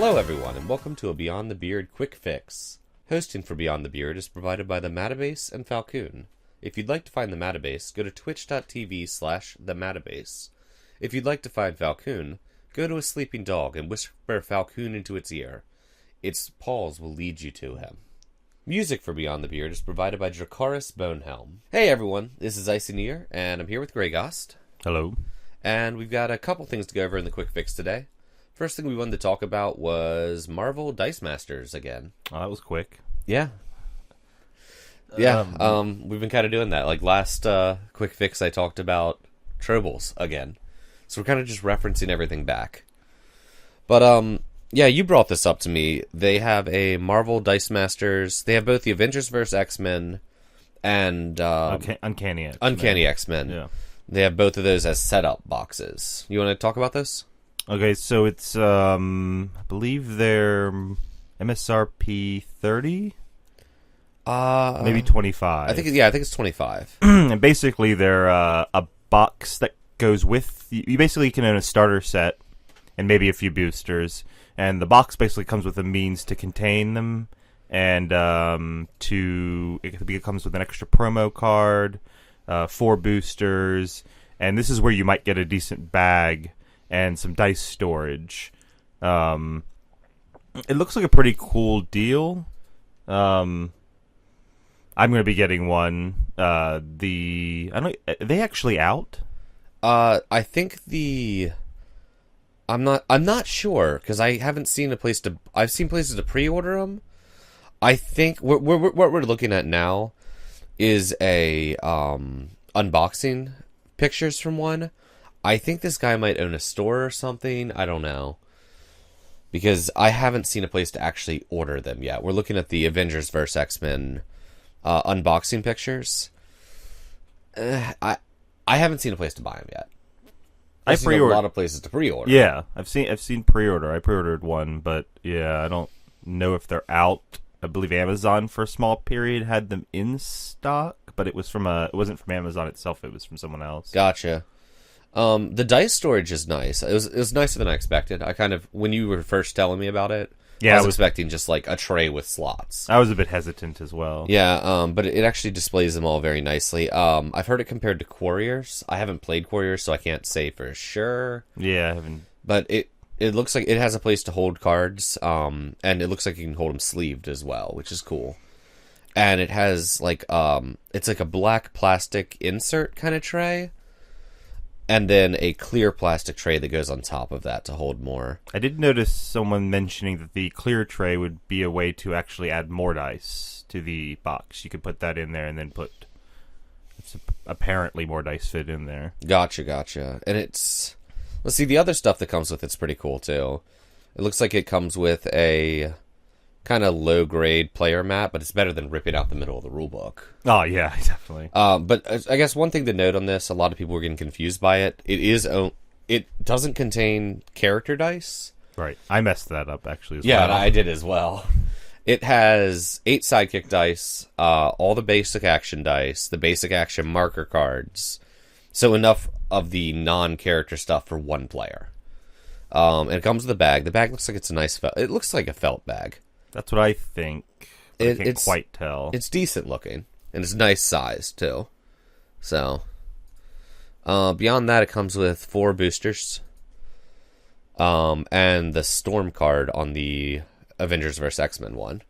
Hello everyone, and welcome to a Beyond the Beard Quick Fix. Hosting for Beyond the Beard is provided by the Matabase and Falcoon. If you'd like to find the Matabase, go to twitch.tv/theMatabase. If you'd like to find Falcoon, go to a sleeping dog and whisper Falcoon into its ear. Its paws will lead you to him. Music for Beyond the Beard is provided by Dracaris Bonehelm. Hey everyone, this is IcyNewYear, and I'm here with Greygost. Hello. And we've got a couple things to go over in the Quick Fix today. First thing we wanted to talk about was Marvel Dice Masters again. Oh, that was quick. Yeah. Yeah, we've been kind of doing that. Like last Quick Fix, I talked about Trobles again. So we're kind of just referencing everything back. But, yeah, you brought this up to me. They have a Marvel Dice Masters. They have both the Avengers vs. X-Men and Uncanny X-Men. Uncanny X-Men. Yeah. They have both of those as setup boxes. You want to talk about this? Okay, so it's, I believe they're MSRP 30? Maybe 25. I think it's 25. And basically they're a box that goes with... You basically can own a starter set and maybe a few boosters. And the box basically comes with a means to contain them. And it comes with an extra promo card, 4 boosters. And this is where you might get a decent bag and some dice storage. It looks like a pretty cool deal. I'm going to be getting one. Are they actually out? I think I'm not sure because I haven't seen a place to. I've seen places to pre-order them. I think what we're looking at now is a unboxing pictures from one. I think this guy might own a store or something. I don't know. Because I haven't seen a place to actually order them yet. We're looking at the Avengers vs. X-Men unboxing pictures. I haven't seen a place to buy them yet. I've seen a lot of places to pre-order. Yeah, I've seen pre-order. I pre-ordered one, but yeah, I don't know if they're out. I believe Amazon for a small period had them in stock, but it wasn't from Amazon itself. It was from someone else. Gotcha. The dice storage is nice. It was nicer than I expected. When you were first telling me about it, I was expecting just like a tray with slots. I was a bit hesitant as well. Yeah, but it actually displays them all very nicely. I've heard it compared to Quarriors. I haven't played Quarriors, so I can't say for sure. Yeah, I haven't. But it looks like it has a place to hold cards, and it looks like you can hold them sleeved as well, which is cool. And it has like it's like a black plastic insert kind of tray. And then a clear plastic tray that goes on top of that to hold more. I did notice someone mentioning that the clear tray would be a way to actually add more dice to the box. You could put that in there and then apparently more dice fit in there. Gotcha. And let's see, the other stuff that comes with it's pretty cool too. It looks like it comes with a kind of low-grade player mat, but it's better than ripping out the middle of the rulebook. Oh, yeah, definitely. But I guess one thing to note on this, a lot of people were getting confused by it. It doesn't contain character dice. Right. I messed that up, actually, as well. Yeah, I did as well. It has 8 sidekick dice, all the basic action dice, the basic action marker cards. So enough of the non-character stuff for one player. And it comes with a bag. The bag looks like it's a nice it looks like a felt bag. That's what I think. I can't quite tell. It's decent looking, and it's nice size too. So, beyond that, it comes with 4 boosters, and the Storm card on the Avengers vs. X-Men one.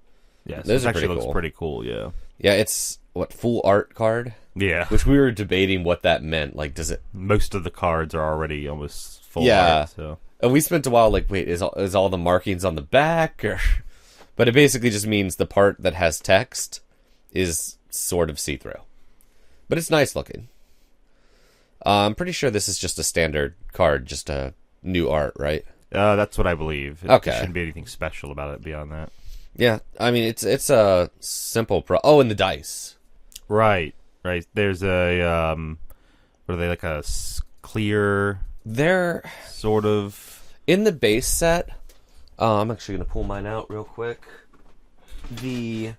Yeah, those actually looks pretty cool. Yeah, yeah, it's full art card. Yeah, which we were debating what that meant. Like, does it? Most of the cards are already almost full art. So, and we spent a while like, wait, is all the markings on the back or? But it basically just means the part that has text is sort of see-through. But it's nice looking. I'm pretty sure this is just a standard card, just a new art, right? That's what I believe. There shouldn't be anything special about it beyond that. Yeah, I mean, it's a simple and the dice. Right. There's a, what are they, like a clear... They're... Sort of... In the base set... I'm actually going to pull mine out real quick. They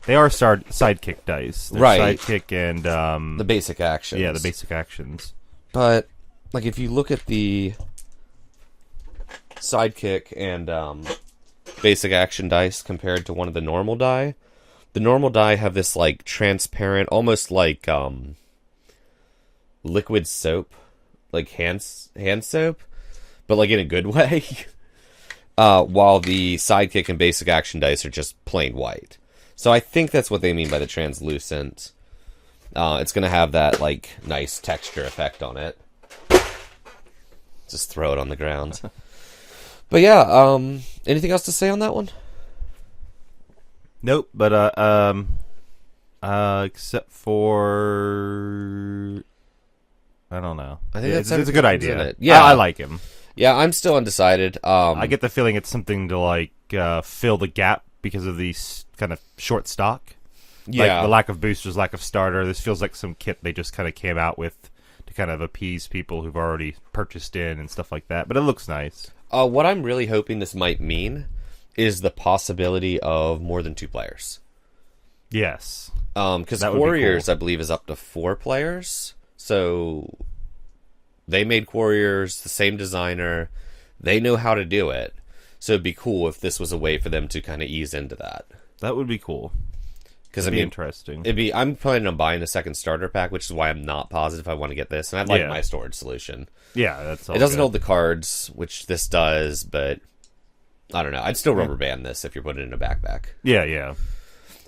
are sidekick dice. They're right. Sidekick and... the basic actions. Yeah, the basic actions. But, like, if you look at the sidekick and basic action dice compared to one of the normal die. The normal die have this like transparent, almost like liquid soap, like hand soap, but like in a good way. While the sidekick and basic action dice are just plain white. So I think that's what they mean by the translucent. It's going to have that like nice texture effect on it. Just throw it on the ground. But yeah, anything else to say on that one? Nope, but except for I don't know. I think it's a good idea. It. Yeah, I like him. Yeah, I'm still undecided. I get the feeling it's something to like fill the gap because of these kind of short stock. Yeah, like the lack of boosters, lack of starter. This feels like some kit they just kind of came out with to kind of appease people who've already purchased in and stuff like that. But it looks nice. What I'm really hoping this might mean is the possibility of more than 2 players. Yes. Because Warriors, cool. I believe, is up to 4 players. So they made Warriors, the same designer. They know how to do it. So it'd be cool if this was a way for them to kind of ease into that. That would be cool. Because interesting. I'm planning on buying a second starter pack, which is why I'm not positive I want to get this. And I'd like my storage solution. Yeah, that's all. It doesn't hold the cards, which this does, but I don't know. I'd still rubber band this if you're putting it in a backpack. Yeah.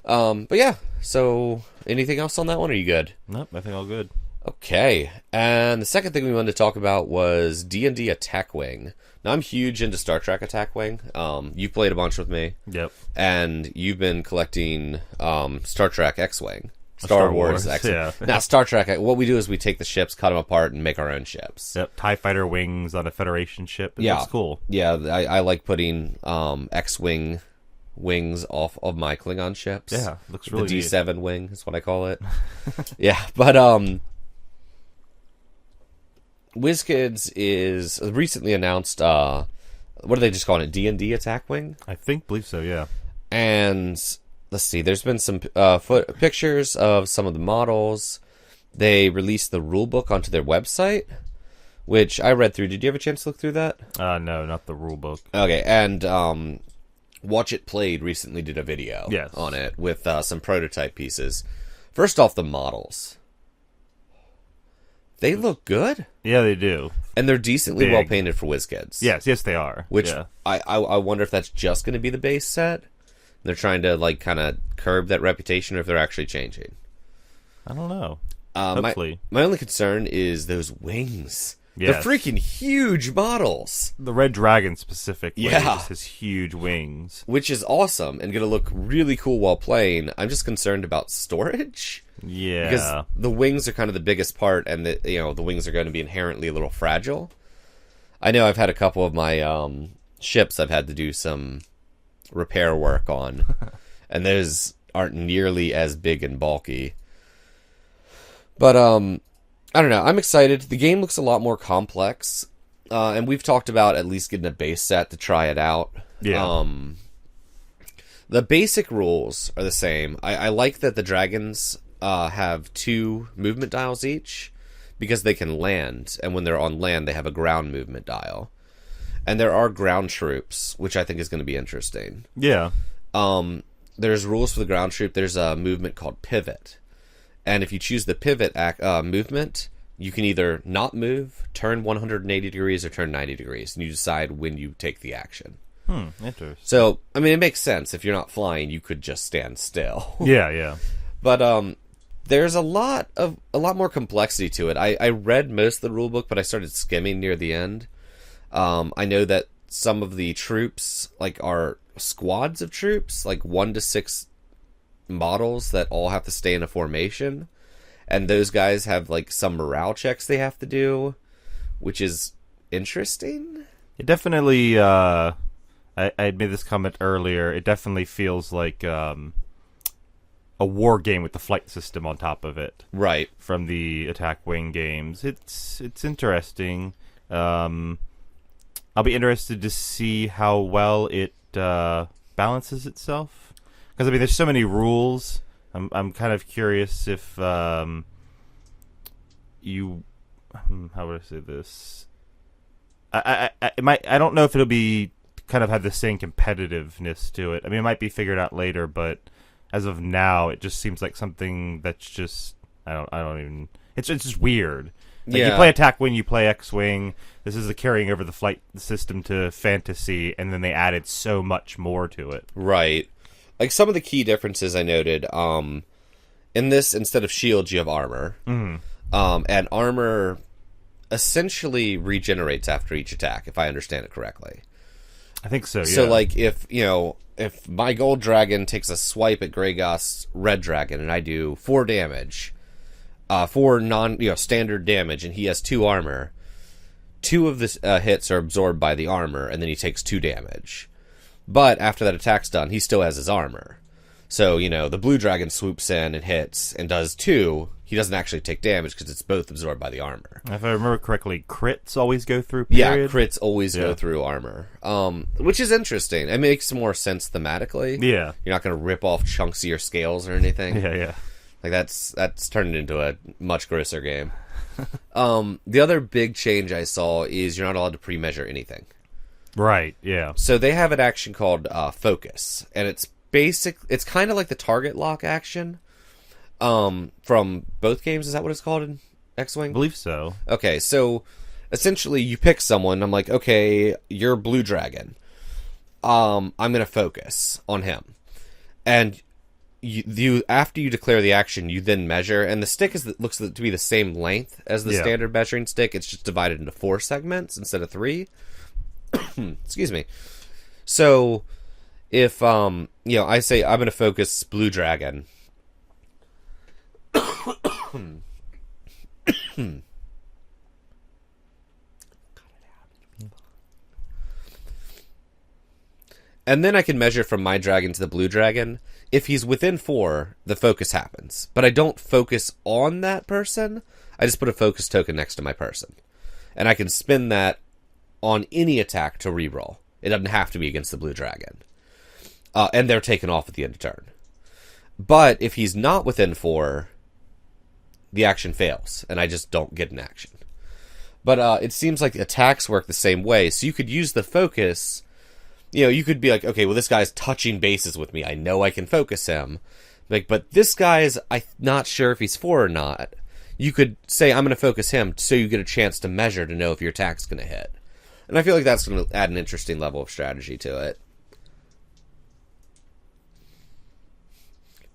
But yeah. So anything else on that one? Or are you good? Nope, I think all good. Okay. And the second thing we wanted to talk about was D&D Attack Wing. Now, I'm huge into Star Trek Attack Wing. You played a bunch with me. Yep. And you've been collecting Star Trek X-Wing. Star Wars X-Wing. Yeah. Now, Star Trek, what we do is we take the ships, cut them apart, and make our own ships. Yep. TIE Fighter wings on a Federation ship. Yeah. Looks cool. Yeah, I like putting X-Wing wings off of my Klingon ships. Yeah, looks really The D7 wing is what I call it. Yeah, but WizKids is recently announced, what are they just calling it? D&D Attack Wing? I believe so, yeah. And let's see, there's been some pictures of some of the models. They released the rulebook onto their website, which I read through. Did you have a chance to look through that? No, not the rulebook. Okay, and Watch It Played recently did a video on it with some prototype pieces. First off, the models. They look good. Yeah, they do. And they're decently well painted for WizKids. Yes, they are. Which I wonder if that's just going to be the base set. They're trying to like kind of curb that reputation, or if they're actually changing. I don't know. Hopefully. My only concern is those wings. Yes. They're freaking huge models. The Red Dragon specifically just has huge wings. Which is awesome and going to look really cool while playing. I'm just concerned about storage. Yeah. Because the wings are kind of the biggest part, and the wings are going to be inherently a little fragile. I know I've had a couple of my ships I've had to do some repair work on, and those aren't nearly as big and bulky. But I don't know. I'm excited. The game looks a lot more complex, and we've talked about at least getting a base set to try it out. Yeah. The basic rules are the same. I like that the dragons have 2 movement dials each, because they can land, and when they're on land, they have a ground movement dial. And there are ground troops, which I think is going to be interesting. Yeah. There's rules for the ground troop. There's a movement called pivot. And if you choose the pivot movement, you can either not move, turn 180 degrees, or turn 90 degrees. And you decide when you take the action. Interesting. So, I mean, it makes sense. If you're not flying, you could just stand still. Yeah. But there's a lot more complexity to it. I read most of the rulebook, but I started skimming near the end. I know that some of the troops are squads of troops, 1 to 6 models that all have to stay in a formation, and those guys have some morale checks they have to do, which is interesting. It definitely I made this comment earlier. It definitely feels like a war game with the flight system on top of it, right? From the Attack Wing games. It's interesting. I'll be interested to see how well it balances itself, because I mean, there's so many rules. I'm kind of curious if you, how would I say this? I don't know if it'll be kind of have the same competitiveness to it. I mean, it might be figured out later, but as of now, it just seems like something that's just I don't even. It's just weird. Like, you play Attack Wing, you play X-Wing. This is the carrying over the flight system to Fantasy, and then they added so much more to it. Right. Like, some of the key differences I noted, in this, instead of shields, you have armor. Mm-hmm. And armor essentially regenerates after each attack, if I understand it correctly. I think so, yeah. So, like, if my gold dragon takes a swipe at Greygost's red dragon, and I do 4 damage... 4 standard damage, and he has 2 armor. 2 of the hits are absorbed by the armor, and then he takes 2 damage. But after that attack's done, he still has his armor. So, the blue dragon swoops in and hits and does 2. He doesn't actually take damage because it's both absorbed by the armmer. If I remember correctly, crits always go through, period? Yeah, crits always go through armor. Which is interesting. It makes more sense thematically. Yeah. You're not going to rip off chunks of your scales or anything. Yeah. Like, that's turned into a much grosser game. The other big change I saw is you're not allowed to pre-measure anything. Right, yeah. So they have an action called Focus, and it's kind of like the target lock action from both games. Is that what it's called in X-Wing? I believe so. Okay, so essentially you pick someone. I'm like, okay, you're Blue Dragon. I'm going to focus on him. And... You after you declare the action, you then measure, and the stick looks to be the same length as the standard measuring stick. It's just divided into 4 segments instead of 3. Excuse me. So, if I say I'm going to focus Blue Dragon. And then I can measure from my dragon to the blue dragon. If he's within 4, the focus happens. But I don't focus on that person. I just put a focus token next to my person. And I can spin that on any attack to reroll. It doesn't have to be against the blue dragon. And they're taken off at the end of turn. But if he's not within 4, the action fails. And I just don't get an action. But it seems like attacks work the same way. So you could use the focus... you could be like, okay, well, this guy's touching bases with me. I know I can focus him. But this guy's, I'm not sure if he's 4 or not. You could say, I'm going to focus him, so you get a chance to measure to know if your attack's going to hit. And I feel like that's going to add an interesting level of strategy to it.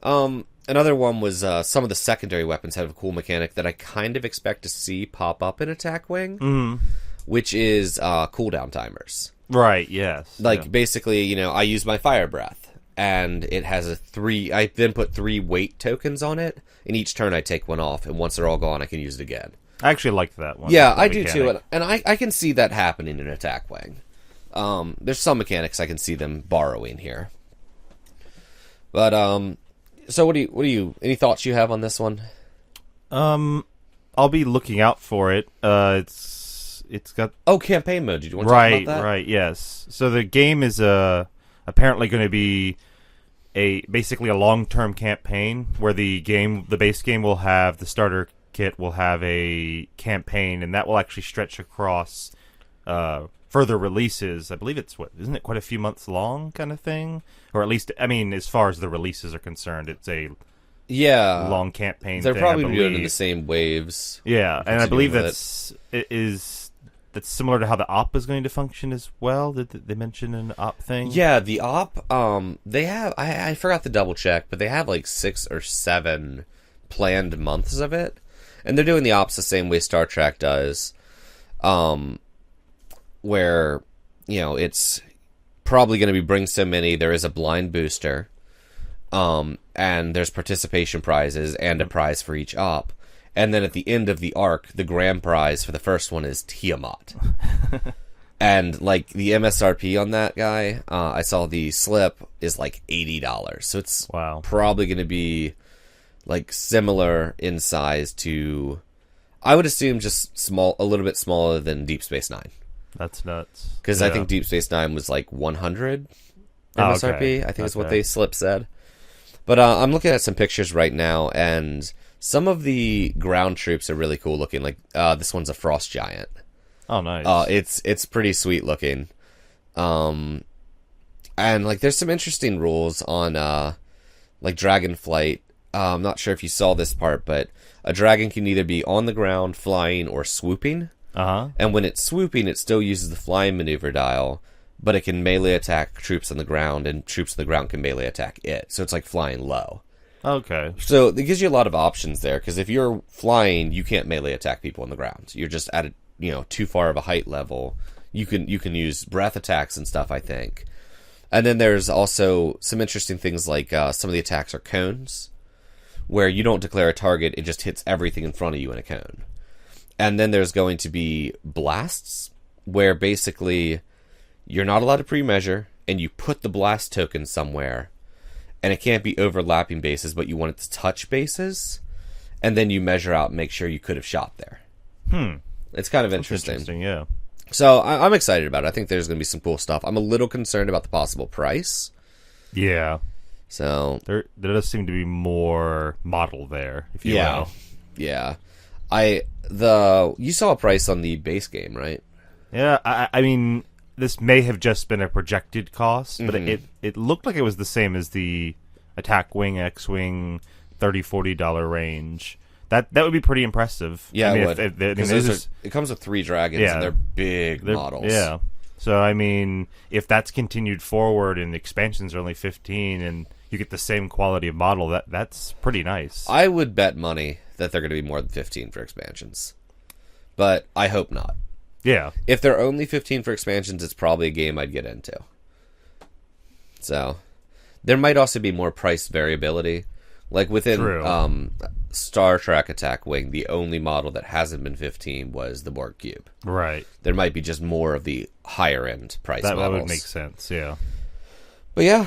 Another one was some of the secondary weapons have a cool mechanic that I kind of expect to see pop up in Attack Wing, which is cooldown timers. Right, yes. Basically, I use my fire breath, and it has I then put 3 weight tokens on it, and each turn I take one off, and once they're all gone, I can use it again. I actually like that one. Yeah, I do too, and I can see that happening in Attack Wing. There's some mechanics I can see them borrowing here. But, so what do you, any thoughts you have on this one? I'll be looking out for it. It's got... Oh, campaign mode. Did you want to talk about that? Right, yes. So the game is apparently going to be basically a long-term campaign where the base game will have, the starter kit will have a campaign, and that will actually stretch across further releases. I believe isn't it quite a few months long kind of thing? Or at least, I mean, as far as the releases are concerned, it's a long campaign. They're probably doing it in the same waves. Yeah, and I believe that's similar to how the op is going to function as well. Did they mention an op thing? Yeah, the op, they have, I forgot to double check, but they have like 6 or 7 planned months of it. And they're doing the ops the same way Star Trek does. Where, it's probably going to be bring so many. There is a blind booster. And there's participation prizes and a prize for each op. And then at the end of the arc, the grand prize for the first one is Tiamat. And, the MSRP on that guy, I saw the slip, is $80. So it's probably going to be, similar in size to... I would assume just a little bit smaller than Deep Space Nine. That's nuts. Because I think Deep Space Nine was 100 MSRP. Okay. I think is what they slip said. But I'm looking at some pictures right now, and... some of the ground troops are really cool looking. This one's a frost giant. Oh, nice. It's pretty sweet looking. And like there's some interesting rules on like dragon flight. I'm not sure if you saw this part, but a dragon can either be on the ground, flying, or swooping. And when it's swooping, it still uses the flying maneuver dial, but it can melee attack troops on the ground, and troops on the ground can melee attack it. So it's like flying low. Okay. So it gives you a lot of options there, because if you're flying, you can't melee attack people on the ground. You're just at a, too far of a height level. You can use breath attacks and stuff, I think. And then there's also some interesting things like some of the attacks are cones, where you don't declare a target, it just hits everything in front of you in a cone. And then there's going to be blasts, where basically you're not allowed to pre-measure, and you put the blast token somewhere, and it can't be overlapping bases, but you want it to touch bases, and then you measure out and make sure you could have shot there. It's kind of interesting. Yeah. So I'm excited about it. I think there's going to be some cool stuff. I'm a little concerned about the possible price. Yeah. So there does seem to be more model there, if you will. Yeah. You saw a price on the base game, right? Yeah, I mean, this may have just been a projected cost, but it looked like it was the same as the Attack Wing, X-Wing, $30-$40 range. That would be pretty impressive. Yeah, I mean, it would. It comes with 3 dragons, and they're big models. Yeah. So, I mean, if that's continued forward and the expansions are only 15 and you get the same quality of model, that's pretty nice. I would bet money that they're going to be more than 15 for expansions. But I hope not. Yeah. If they're only 15 for expansions, it's probably a game I'd get into. So, there might also be more price variability. Like within Star Trek Attack Wing, the only model that hasn't been 15 was the Borg Cube. Right. There might be just more of the higher end price models. That would make sense, yeah. But yeah,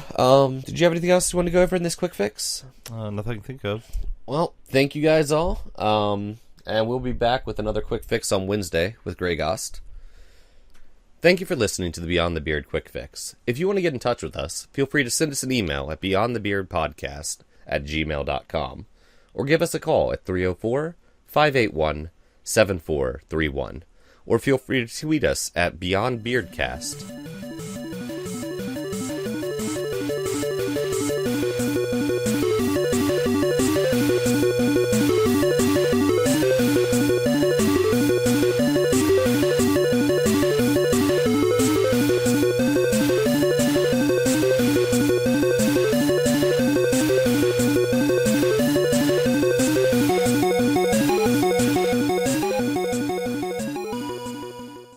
did you have anything else you want to go over in this quick fix? Nothing I can think of. Well, thank you guys all. And we'll be back with another quick fix on Wednesday with Grey Ghost. Thank you for listening to the Beyond the Beard Quick Fix. If you want to get in touch with us, feel free to send us an email at beyondthebeardpodcast@gmail.com or give us a call at 304-581-7431. Or feel free to tweet us at BeyondBeardCast.